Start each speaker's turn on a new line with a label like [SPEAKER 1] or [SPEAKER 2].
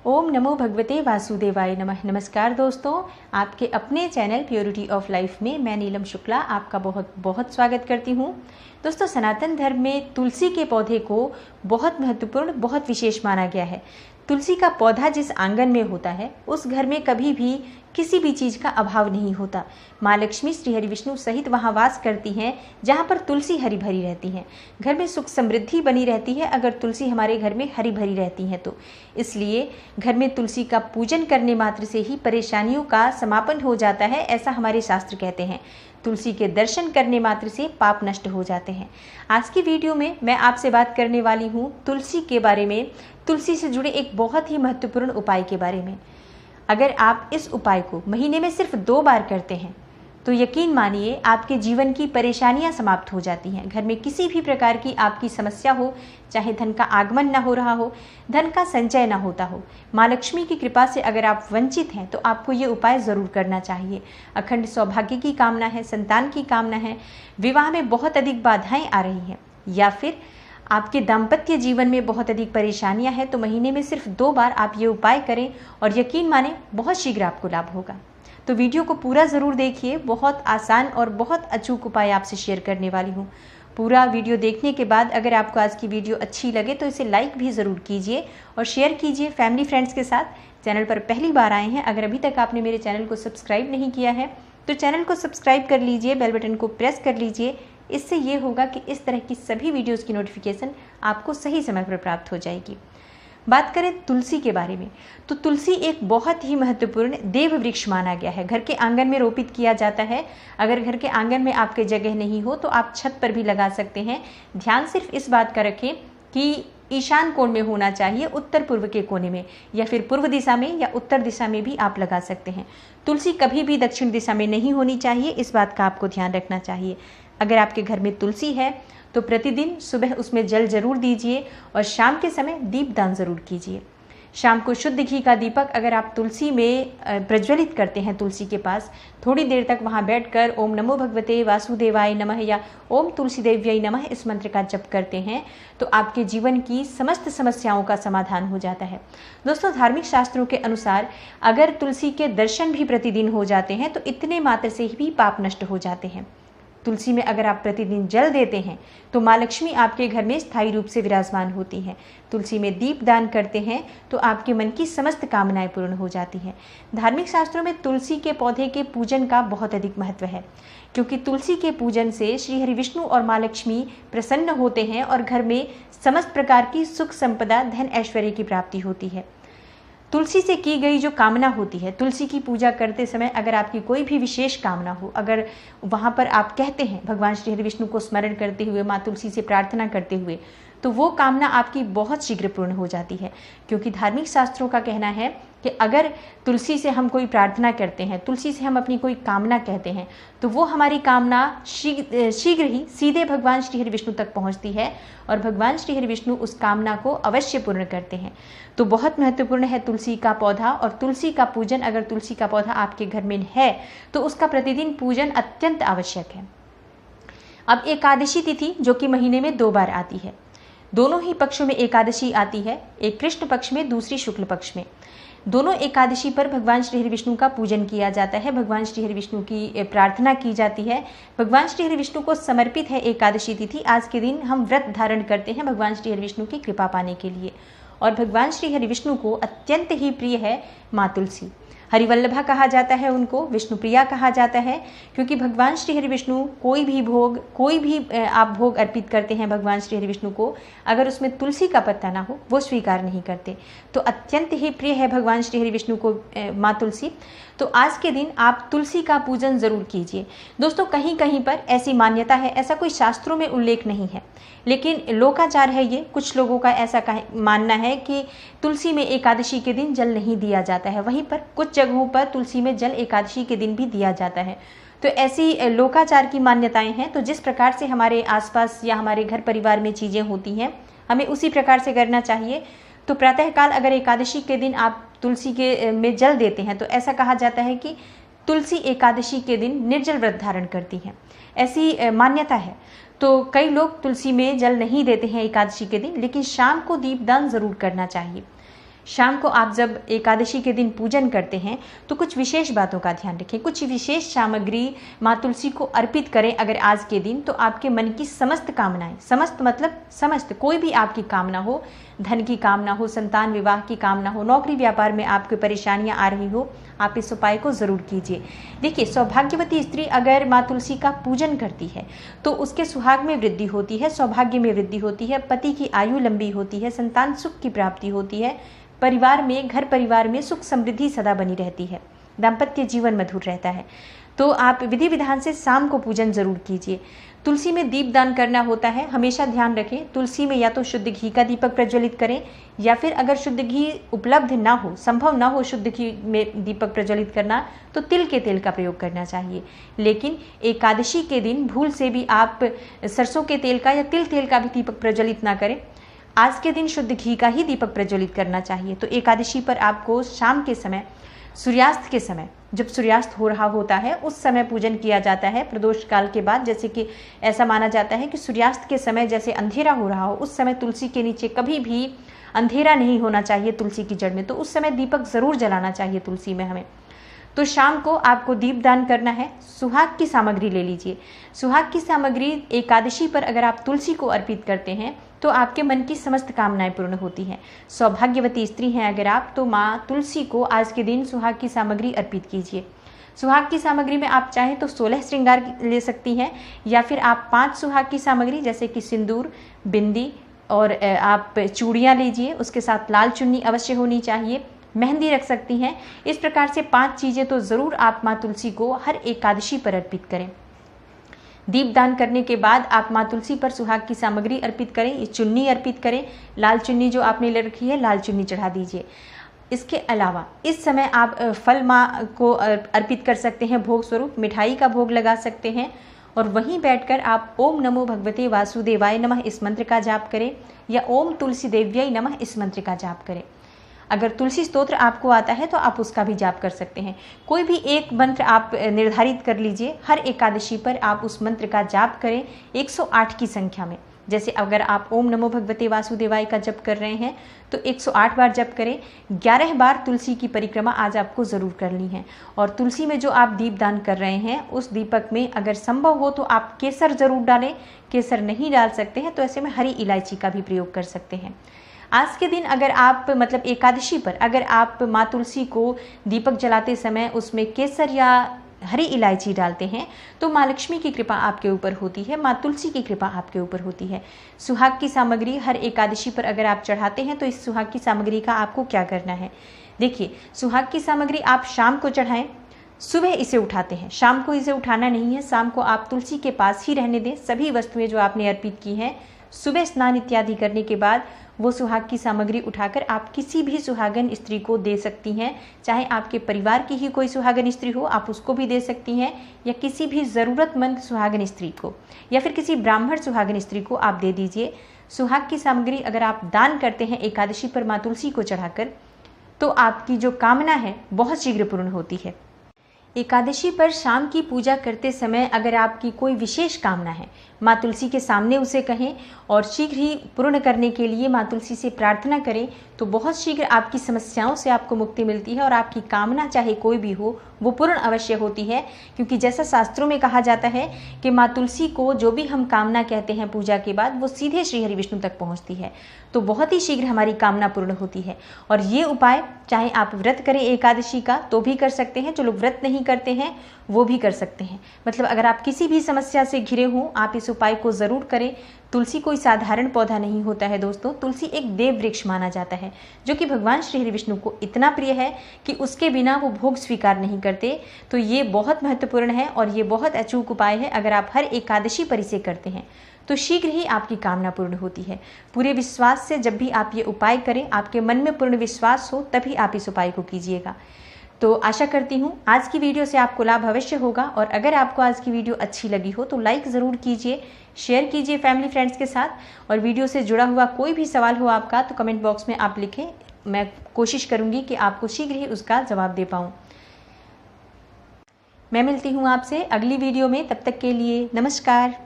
[SPEAKER 1] ओम नमो भगवते वासुदेवाय नमः। नमस्कार दोस्तों, आपके अपने चैनल प्योरिटी ऑफ लाइफ में मैं नीलम शुक्ला आपका बहुत बहुत स्वागत करती हूँ। दोस्तों, सनातन धर्म में तुलसी के पौधे को बहुत महत्वपूर्ण, बहुत विशेष माना गया है। तुलसी का पौधा जिस आंगन में होता है उस घर में कभी भी किसी भी चीज़ का अभाव नहीं होता। माँ लक्ष्मी श्री हरि विष्णु सहित वहाँ वास करती हैं जहाँ पर तुलसी हरी भरी रहती हैं। घर में सुख समृद्धि बनी रहती है अगर तुलसी हमारे घर में हरी भरी रहती हैं तो। इसलिए घर में तुलसी का पूजन करने मात्र से ही परेशानियों का समापन हो जाता है, ऐसा हमारे शास्त्र कहते हैं। तुलसी के दर्शन करने मात्र से पाप नष्ट हो जाते हैं। आज की वीडियो में मैं आपसे बात करने वाली हूँ तुलसी के बारे में, तुलसी से जुड़े एक बहुत ही महत्वपूर्ण उपाय के बारे में। अगर आप इस उपाय को महीने में सिर्फ 2 बार करते हैं तो यकीन मानिए आपके जीवन की परेशानियां समाप्त हो जाती हैं। घर में किसी भी प्रकार की आपकी समस्या हो, चाहे धन का आगमन ना हो रहा हो, धन का संचय ना होता हो, माँ लक्ष्मी की कृपा से अगर आप वंचित हैं तो आपको ये उपाय ज़रूर करना चाहिए। अखंड सौभाग्य की कामना है, संतान की कामना है, विवाह में बहुत अधिक बाधाएं आ रही हैं, या फिर आपके दाम्पत्य जीवन में बहुत अधिक परेशानियां हैं, तो महीने में सिर्फ 2 बार आप ये उपाय करें और यकीन माने बहुत शीघ्र आपको लाभ होगा। तो वीडियो को पूरा ज़रूर देखिए। बहुत आसान और बहुत अचूक उपाय आपसे शेयर करने वाली हूँ। पूरा वीडियो देखने के बाद अगर आपको आज की वीडियो अच्छी लगे तो इसे लाइक भी ज़रूर कीजिए और शेयर कीजिए फैमिली फ्रेंड्स के साथ। चैनल पर पहली बार आए हैं, अगर अभी तक आपने मेरे चैनल को सब्सक्राइब नहीं किया है तो चैनल को सब्सक्राइब कर लीजिए, बेल बटन को प्रेस कर लीजिए। इससे ये होगा कि इस तरह की सभी वीडियोस की नोटिफिकेशन आपको सही समय पर प्राप्त हो जाएगी। बात करें तुलसी के बारे में, तो तुलसी एक बहुत ही महत्वपूर्ण देव वृक्ष माना गया है। घर के आंगन में रोपित किया जाता है। अगर घर के आंगन में आपके जगह नहीं हो तो आप छत पर भी लगा सकते हैं। ध्यान सिर्फ इस बात का रखें कि ईशान कोण में होना चाहिए, उत्तर पूर्व के कोने में, या फिर पूर्व दिशा में या उत्तर दिशा में भी आप लगा सकते हैं। तुलसी कभी भी दक्षिण दिशा में नहीं होनी चाहिए, इस बात का आपको ध्यान रखना चाहिए। अगर आपके घर में तुलसी है तो प्रतिदिन सुबह उसमें जल जरूर दीजिए और शाम के समय दीपदान जरूर कीजिए। शाम को शुद्ध घी का दीपक अगर आप तुलसी में प्रज्वलित करते हैं, तुलसी के पास थोड़ी देर तक वहां बैठकर ओम नमो भगवते वासुदेवाय नमः या ओम तुलसी देव्यै नमः इस मंत्र का जप करते हैं तो आपके जीवन की समस्त समस्याओं का समाधान हो जाता है। दोस्तों, धार्मिक शास्त्रों के अनुसार अगर तुलसी के दर्शन भी प्रतिदिन हो जाते हैं तो इतने मात्र से ही भी पाप नष्ट हो जाते हैं। तुलसी में अगर आप प्रतिदिन जल देते हैं तो माँ लक्ष्मी आपके घर में स्थायी रूप से विराजमान होती हैं। तुलसी में दीप दान करते हैं तो आपके मन की समस्त कामनाएं पूर्ण हो जाती हैं। धार्मिक शास्त्रों में तुलसी के पौधे के पूजन का बहुत अधिक महत्व है, क्योंकि तुलसी के पूजन से श्री हरि विष्णु और माँ लक्ष्मी प्रसन्न होते हैं और घर में समस्त प्रकार की सुख संपदा, धन ऐश्वर्य की प्राप्ति होती है। तुलसी से की गई जो कामना होती है, तुलसी की पूजा करते समय अगर आपकी कोई भी विशेष कामना हो, अगर वहाँ पर आप कहते हैं भगवान श्री हरि विष्णु को स्मरण करते हुए, माँ तुलसी से प्रार्थना करते हुए, तो वो कामना आपकी बहुत शीघ्र पूर्ण हो जाती है। क्योंकि धार्मिक शास्त्रों का कहना है कि अगर तुलसी से हम कोई प्रार्थना करते हैं, तुलसी से हम अपनी कोई कामना कहते हैं, तो वो हमारी कामना शीघ्र ही सीधे भगवान श्री हरि विष्णु तक पहुंचती है और भगवान श्री हरि विष्णु उस कामना को अवश्य पूर्ण करते हैं। तो बहुत महत्वपूर्ण है तुलसी का पौधा और तुलसी का पूजन। अगर तुलसी का पौधा आपके घर में है तो उसका प्रतिदिन पूजन अत्यंत आवश्यक है। अब एकादशी तिथि जो कि महीने में 2 बार आती है, दोनों ही पक्षों में एकादशी आती है, एक कृष्ण पक्ष में, दूसरी शुक्ल पक्ष में। दोनों एकादशी पर भगवान श्री हरि विष्णु का पूजन किया जाता है, भगवान श्री हरि विष्णु की प्रार्थना की जाती है। भगवान श्री हरि विष्णु को समर्पित है एकादशी तिथि। आज के दिन हम व्रत धारण करते हैं भगवान श्री हरि विष्णु की कृपा पाने के लिए, और भगवान श्री हरि विष्णु को अत्यंत ही प्रिय है माँ तुलसी। हरिवल्लभा कहा जाता है उनको, विष्णुप्रिया कहा जाता है, क्योंकि भगवान श्री हरि विष्णु कोई भी आप भोग अर्पित करते हैं भगवान श्री हरि विष्णु को, अगर उसमें तुलसी का पत्ता ना हो वो स्वीकार नहीं करते। तो अत्यंत ही प्रिय है भगवान श्री हरि विष्णु को माँ तुलसी। तो आज के दिन आप तुलसी का पूजन जरूर कीजिए। दोस्तों, कहीं कहीं पर ऐसी मान्यता है, ऐसा कोई शास्त्रों में उल्लेख नहीं है, लेकिन लोकाचार है ये। कुछ लोगों का ऐसा मानना है कि तुलसी में एकादशी के दिन जल नहीं दिया जाता है, वहीं पर कुछ जगहों पर तुलसी में जल एकादशी के दिन भी दिया जाता है। तो ऐसी लोकाचार की मान्यताएं हैं। तो जिस प्रकार से हमारे आसपास या हमारे घर परिवार में चीज़ें होती हैं, हमें उसी प्रकार से करना चाहिए। तो प्रातःकाल अगर एकादशी के दिन आप तुलसी के में जल देते हैं तो ऐसा कहा जाता है कि तुलसी एकादशी के दिन निर्जल व्रत धारण करती हैं, ऐसी मान्यता है। तो कई लोग तुलसी में जल नहीं देते हैं एकादशी के दिन, लेकिन शाम को दीपदान जरूर करना चाहिए। शाम को आप जब एकादशी के दिन पूजन करते हैं तो कुछ विशेष बातों का ध्यान रखें, कुछ विशेष सामग्री माँ तुलसी को अर्पित करें। अगर आज के दिन तो आपके मन की समस्त कामनाएं, समस्त मतलब समस्त, कोई भी आपकी कामना हो, धन की कामना हो, संतान विवाह की कामना हो, नौकरी व्यापार में आपको परेशानियां आ रही हो, आप इस उपाय को जरूर कीजिए। देखिए, सौभाग्यवती स्त्री अगर माँ तुलसी का पूजन करती है तो उसके सुहाग में वृद्धि होती है, सौभाग्य में वृद्धि होती है, पति की आयु लंबी होती है, संतान सुख की प्राप्ति होती है, परिवार में, घर परिवार में सुख समृद्धि सदा बनी रहती है, दाम्पत्य जीवन मधुर रहता है। तो आप विधि विधान से शाम को पूजन जरूर कीजिए। तुलसी में दीप दान करना होता है, हमेशा ध्यान रखें तुलसी में या तो शुद्ध घी का दीपक प्रज्वलित करें, या फिर अगर शुद्ध घी उपलब्ध ना हो, संभव ना हो शुद्ध घी में दीपक प्रज्वलित करना, तो तिल के तेल का प्रयोग करना चाहिए। लेकिन एकादशी के दिन भूल से भी आप सरसों के तेल का या तिल तेल का भी दीपक प्रज्वलित ना करें। आज के दिन शुद्ध घी का ही दीपक प्रज्वलित करना चाहिए। तो एकादशी पर आपको शाम के समय, सूर्यास्त के समय, जब सूर्यास्त हो रहा होता है उस समय पूजन किया जाता है, प्रदोष काल के बाद। जैसे कि ऐसा माना जाता है कि सूर्यास्त के समय जैसे अंधेरा हो रहा हो, उस समय तुलसी के नीचे कभी भी अंधेरा नहीं होना चाहिए तुलसी की जड़ में, तो उस समय दीपक जरूर जलाना चाहिए तुलसी में हमें। तो शाम को आपको दीप दान करना है। सुहाग की सामग्री ले लीजिए। सुहाग की सामग्री एकादशी पर अगर आप तुलसी को अर्पित करते हैं तो आपके मन की समस्त कामनाएं पूर्ण होती हैं। सौभाग्यवती स्त्री हैं अगर आप, तो माँ तुलसी को आज के दिन सुहाग की सामग्री अर्पित कीजिए। सुहाग की सामग्री में आप चाहें तो 16 श्रृंगार ले सकती हैं, या फिर आप 5 सुहाग की सामग्री जैसे कि सिंदूर, बिंदी और आप चूड़ियाँ लीजिए। उसके साथ लाल चुन्नी अवश्य होनी चाहिए, मेहंदी रख सकती हैं। इस प्रकार से 5 चीज़ें तो ज़रूर आप माँ तुलसी को हर एकादशी पर अर्पित करें। दीप दान करने के बाद आप माँ तुलसी पर सुहाग की सामग्री अर्पित करें, ये चुन्नी अर्पित करें, लाल चुन्नी जो आपने ले रखी है लाल चुन्नी चढ़ा दीजिए। इसके अलावा इस समय आप फल माँ को अर्पित कर सकते हैं, भोग स्वरूप मिठाई का भोग लगा सकते हैं, और वहीं बैठकर आप ओम नमो भगवते वासुदेवाय नमः इस मंत्र का जाप करें, या ओम तुलसी देव्यै नमः इस मंत्र का जाप करें। अगर तुलसी स्तोत्र आपको आता है तो आप उसका भी जाप कर सकते हैं। कोई भी एक मंत्र आप निर्धारित कर लीजिए, हर एकादशी पर आप उस मंत्र का जाप करें 108 की संख्या में। जैसे अगर आप ओम नमो भगवते वासुदेवाय का जप कर रहे हैं तो 108 बार जप करें। 11 बार तुलसी की परिक्रमा आज आपको ज़रूर करनी है। और तुलसी में जो आप दीप दान कर रहे हैं उस दीपक में अगर संभव हो तो आप केसर ज़रूर डालें, केसर नहीं डाल सकते हैं तो ऐसे में हरी इलायची का भी प्रयोग कर सकते हैं। आज के दिन अगर आप मतलब एकादशी पर अगर आप माँ तुलसी को दीपक जलाते समय उसमें केसर या हरी इलायची डालते हैं तो माँ लक्ष्मी की कृपा आपके ऊपर होती है, माँ तुलसी की कृपा आपके ऊपर होती है। सुहाग की सामग्री हर एकादशी पर अगर आप चढ़ाते हैं तो इस सुहाग की सामग्री का आपको क्या करना है। देखिए, सुहाग की सामग्री आप शाम को चढ़ाएं, सुबह इसे उठाते हैं, शाम को इसे उठाना नहीं है। शाम को आप तुलसी के पास ही रहने दें। सभी वस्तुएं जो आपने अर्पित की हैं सुबह स्नान इत्यादि करने के बाद वो सुहाग की सामग्री उठाकर आप किसी भी सुहागन स्त्री को दे सकती हैं। चाहे आपके परिवार की ही कोई सुहागन स्त्री हो आप उसको भी दे सकती हैं, या किसी भी ज़रूरतमंद सुहागन स्त्री को या फिर किसी ब्राह्मण सुहागन स्त्री को आप दे दीजिए। सुहाग की सामग्री अगर आप दान करते हैं एकादशी पर माँ तुलसी को चढ़ाकर तो आपकी जो कामना है बहुत शीघ्र पूर्ण होती है। एकादशी पर शाम की पूजा करते समय अगर आपकी कोई विशेष कामना है माँ तुलसी के सामने उसे कहें और शीघ्र ही पूर्ण करने के लिए माँ तुलसी से प्रार्थना करें तो बहुत शीघ्र आपकी समस्याओं से आपको मुक्ति मिलती है और आपकी कामना चाहे कोई भी हो वो पूर्ण अवश्य होती है। क्योंकि जैसा शास्त्रों में कहा जाता है कि माँ तुलसी को जो भी हम कामना कहते हैं पूजा के बाद वो सीधे श्री हरि विष्णु तक पहुँचती है, तो बहुत ही शीघ्र हमारी कामना पूर्ण होती है। और ये उपाय चाहे आप व्रत करें एकादशी का तो भी कर सकते हैं, जो लोग व्रत नहीं करते हैं वो भी कर सकते हैं। मतलब अगर आप किसी भी समस्या से घिरे हों आप इस उपाय को ज़रूर करें। तुलसी कोई साधारण पौधा नहीं होता है दोस्तों, तुलसी एक देव वृक्ष माना जाता है जो कि भगवान श्री हरि विष्णु को इतना प्रिय है कि उसके बिना वो भोग स्वीकार नहीं करते। तो ये बहुत महत्वपूर्ण है और ये बहुत अचूक उपाय है। अगर आप हर एकादशी पर इसे करते हैं तो शीघ्र ही आपकी कामना पूर्ण होती है। पूरे विश्वास से जब भी आप ये उपाय करें, आपके मन में पूर्ण विश्वास हो तभी आप इस उपाय को कीजिएगा। तो आशा करती हूँ आज की वीडियो से आपको लाभ अवश्य होगा। और अगर आपको आज की वीडियो अच्छी लगी हो तो लाइक ज़रूर कीजिए, शेयर कीजिए फैमिली फ्रेंड्स के साथ। और वीडियो से जुड़ा हुआ कोई भी सवाल हो आपका तो कमेंट बॉक्स में आप लिखें, मैं कोशिश करूँगी कि आपको शीघ्र ही उसका जवाब दे पाऊँ। मैं मिलती हूँ आपसे अगली वीडियो में, तब तक के लिए नमस्कार।